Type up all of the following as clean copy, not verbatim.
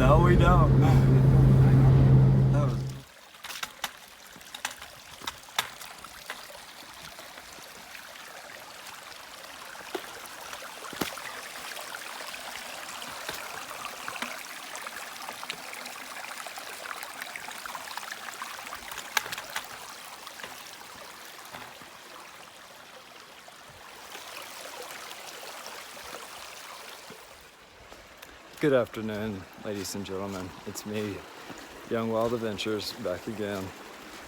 No, we don't. That was... Good afternoon, ladies and gentlemen. It's me, Young Wild Adventures, back again.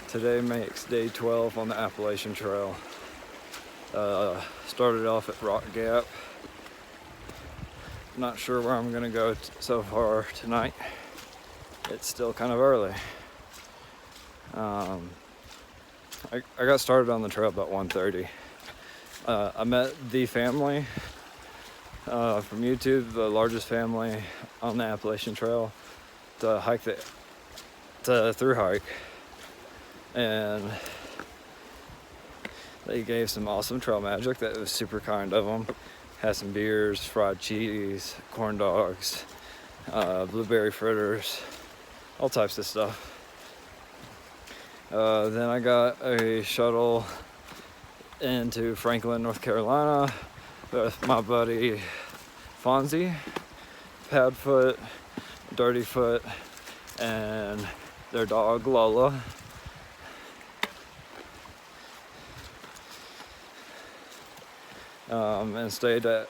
Today makes day 12 on the Appalachian Trail. Started off at Rock Gap. Not sure where I'm gonna go so far tonight. It's still kind of early. I got started on the trail about 1:30. I met the family from YouTube, the largest family on the Appalachian Trail, to hike to Thru-Hike, and they gave some awesome trail magic. That was super kind of them. Had some beers, fried cheese, corn dogs, blueberry fritters, all types of stuff. Then I got a shuttle into Franklin, North Carolina with my buddy Fonzie, Padfoot, Dirtyfoot, and their dog Lola. And stayed at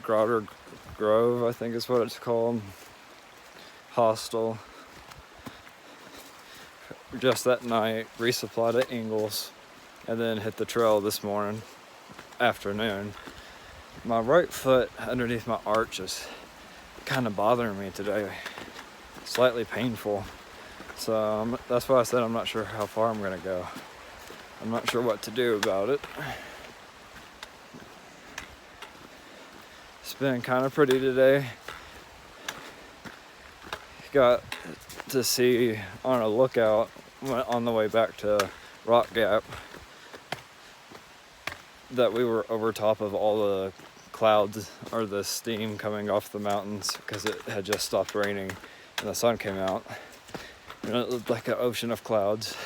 Grotter Grove, I think is what it's called, hostel. Just that night, resupplied at Ingles, and then hit the trail this morning, afternoon. My right foot underneath my arch is kind of bothering me today, slightly painful. So that's why I said I'm not sure how far I'm gonna go. I'm not sure what to do about it. It's been kind of pretty today. Got to see on a lookout on the way back to Rock Gap that we were over top of all the clouds or the steam coming off the mountains because it had just stopped raining and the sun came out. And it looked like an ocean of clouds.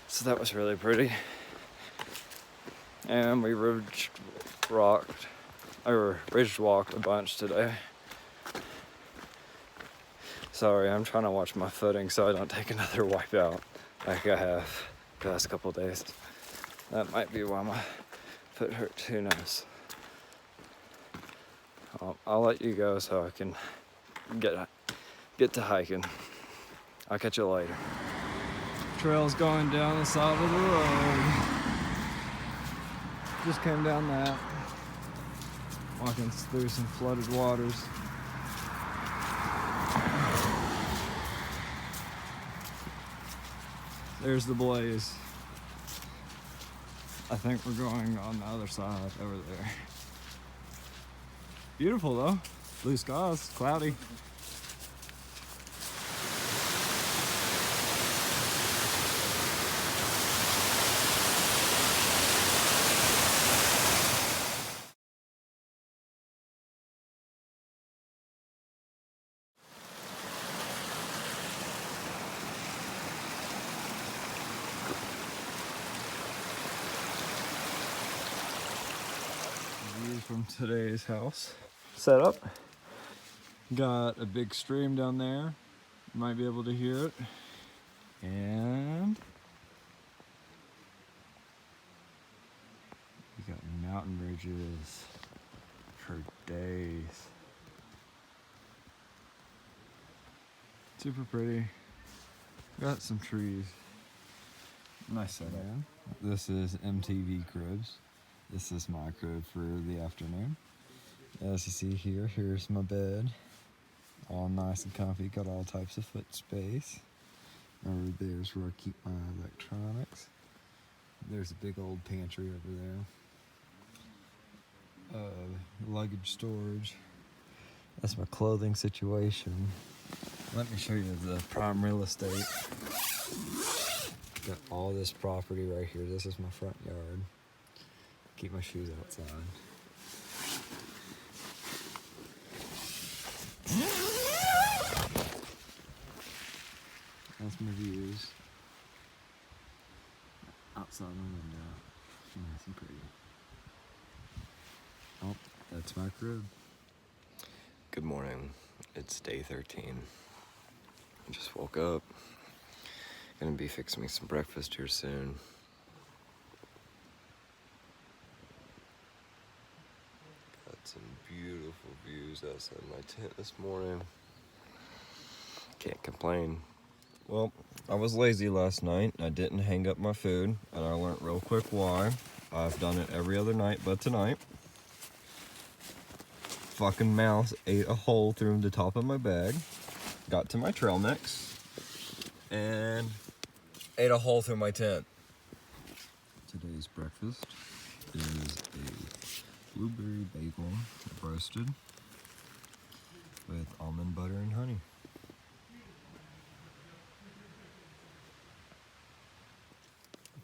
So that was really pretty. And we ridge walked a bunch today. Sorry, I'm trying to watch my footing so I don't take another wipeout like I have the past couple days. That might be why my foot hurts, who knows. I'll let you go so I can get to hiking. I'll catch you later. Trail's going down the side of the road. Just came down that. Walking through some flooded waters. There's the blaze. I think we're going on the other side over there. Beautiful though. Blue skies, cloudy. From today's house setup. Got a big stream down there. You might be able to hear it. And we got mountain ridges for days. Super pretty. Got some trees. Nice setup. This is MTV cribs. This is my crib for the afternoon. As you see here, here's my bed. All nice and comfy, got all types of foot space. Over there's where I keep my electronics. There's a big old pantry over there. Luggage storage. That's my clothing situation. Let me show you the prime real estate. Got all this property right here. This is my front yard. Keep my shoes outside. some views outside my window. Nice and pretty. Oh, that's my crib. Good morning. It's day 13. I just woke up. Gonna be fixing me some breakfast here soon. Got some beautiful views outside my tent this morning. Can't complain. Well, I was lazy last night. I didn't hang up my food, and I learned real quick why. I've done it every other night but tonight. Fucking mouse ate a hole through the top of my bag, got to my trail mix, and ate a hole through my tent. Today's breakfast is a blueberry bagel roasted with almond butter and honey.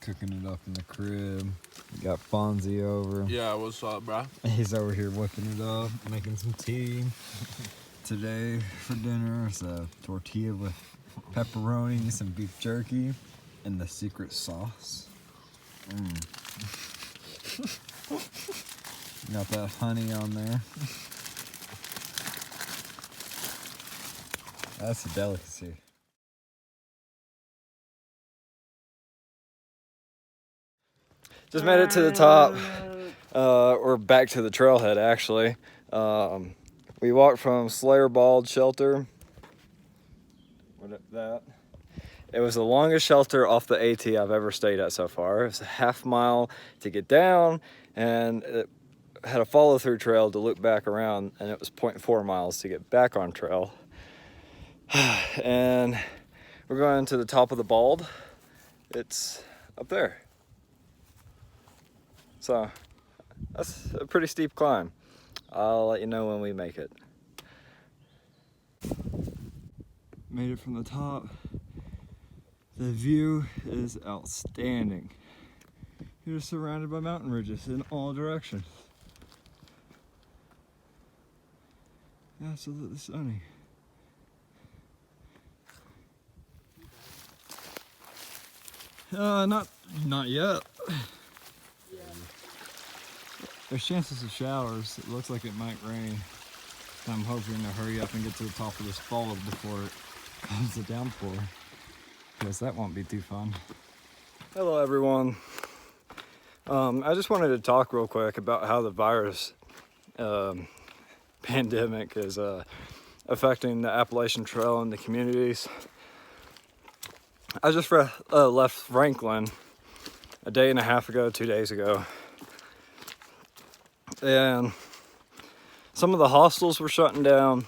Cooking it up in the crib. We got Fonzie over. Yeah, what's up, bro? He's over here whipping it up, making some tea. Today for dinner is a tortilla with pepperoni, some beef jerky, and the secret sauce. Got that honey on there. That's a delicacy. Just made it to the top. We're back to the trailhead, actually. We walked from Slayer Bald Shelter. It was the longest shelter off the AT I've ever stayed at so far. It was a half mile to get down, and it had a follow-through trail to loop back around, and it was 0.4 miles to get back on trail. And we're going to the top of the Bald. It's up there. So that's a pretty steep climb. I'll let you know when we make it. Made it from the top. The view is outstanding. You're surrounded by mountain ridges in all directions. Absolutely stunning. Not yet. There's chances of showers. It looks like it might rain. I'm hoping to hurry up and get to the top of this fold before it comes to downpour, because that won't be too fun. Hello everyone. I just wanted to talk real quick about how the virus pandemic is affecting the Appalachian Trail and the communities. I just left Franklin a day and a half ago, 2 days ago. And some of the hostels were shutting down,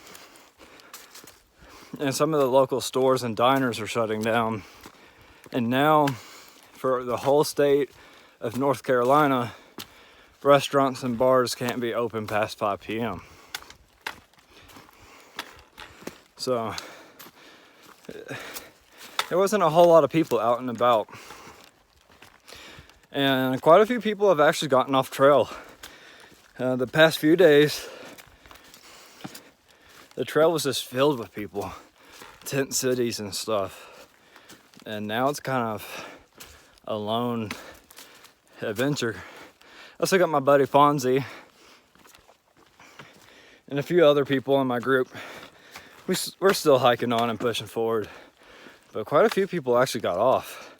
and some of the local stores and diners are shutting down. And now, for the whole state of North Carolina, restaurants and bars can't be open past 5 p.m. So, there wasn't a whole lot of people out and about. And quite a few people have actually gotten off trail. The past few days, the trail was just filled with people, tent cities and stuff. And now it's kind of a lone adventure. I also got my buddy Fonzie and a few other people in my group. We're still hiking on and pushing forward, but quite a few people actually got off.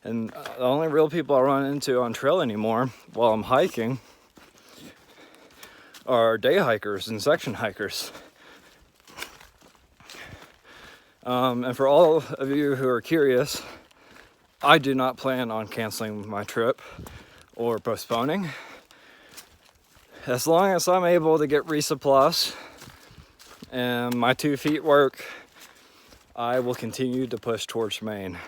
And the only real people I run into on trail anymore while I'm hiking are day hikers and section hikers. And for all of you who are curious, I do not plan on canceling my trip or postponing. As long as I'm able to get resupplies and my 2 feet work, I will continue to push towards Maine,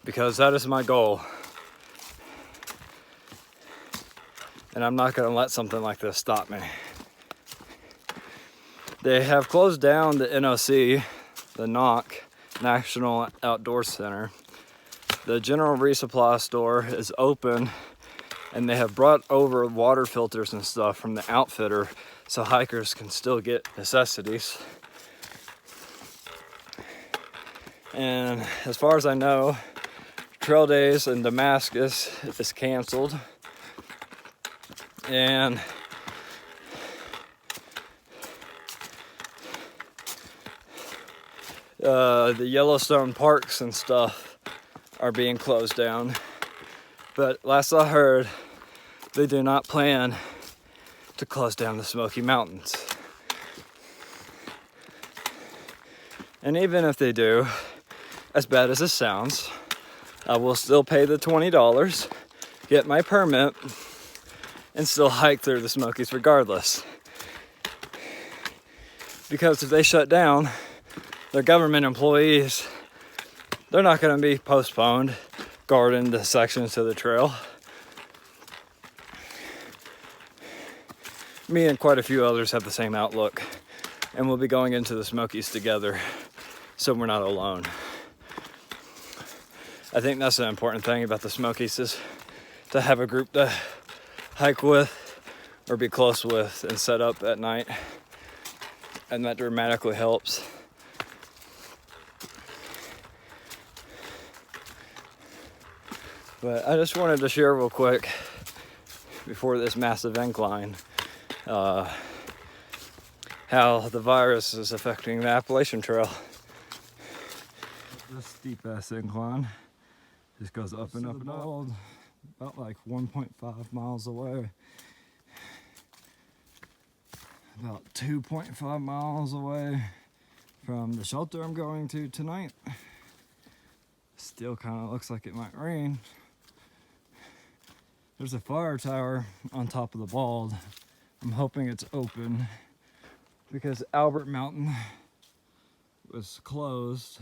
because that is my goal. And I'm not going to let something like this stop me. They have closed down the NOC, the NOC, National Outdoor Center. The general resupply store is open, and they have brought over water filters and stuff from the outfitter so hikers can still get necessities. And as far as I know, Trail Days in Damascus is canceled. And the Yellowstone parks and stuff are being closed down. But last I heard, they do not plan to close down the Smoky Mountains. And even if they do, as bad as this sounds, I will still pay the $20, get my permit, and still hike through the Smokies regardless. Because if they shut down, their government employees, they're not going to be postponed guarding the sections of the trail. Me and quite a few others have the same outlook, and we'll be going into the Smokies together, so we're not alone. I think that's an important thing about the Smokies, is to have a group to hike with or be close with and set up at night, and that dramatically helps. But I just wanted to share real quick before this massive incline how the virus is affecting the Appalachian Trail. This steep ass incline just goes up and up and up, about like 1.5 miles away. About 2.5 miles away from the shelter I'm going to tonight. Still kind of looks like it might rain. There's a fire tower on top of the bald. I'm hoping it's open because Albert Mountain was closed,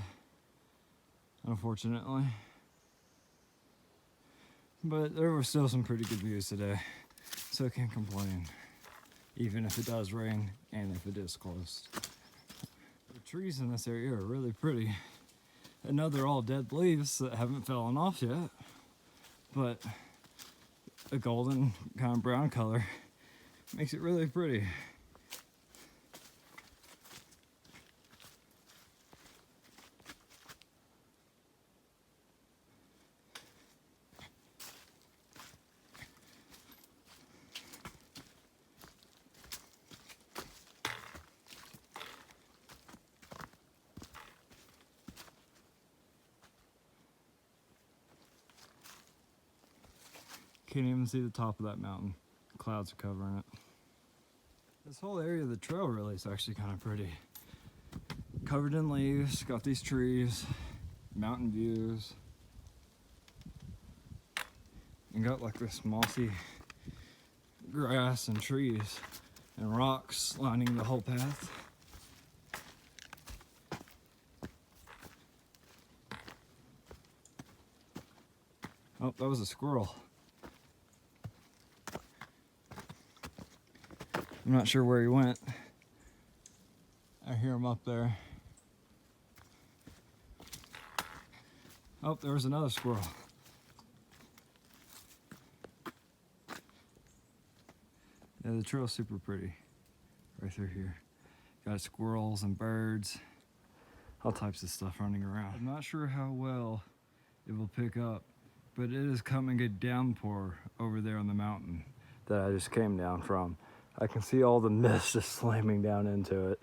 unfortunately. But there were still some pretty good views today, so I can't complain, even if it does rain and if it is closed. The trees in this area are really pretty. I know they're all dead leaves that haven't fallen off yet, but a golden kind of brown color makes it really pretty. Can't even see the top of that mountain. Clouds are covering it. This whole area of the trail really is actually kind of pretty. Covered in leaves, got these trees, mountain views, and got like this mossy grass and trees and rocks lining the whole path. Oh, that was a squirrel. I'm not sure where he went. I hear him up there. Oh, there was another squirrel. Yeah, the trail's super pretty right through here. Got squirrels and birds, all types of stuff running around. I'm not sure how well it will pick up, but it is coming a downpour over there on the mountain that I just came down from. I can see all the mist just slamming down into it.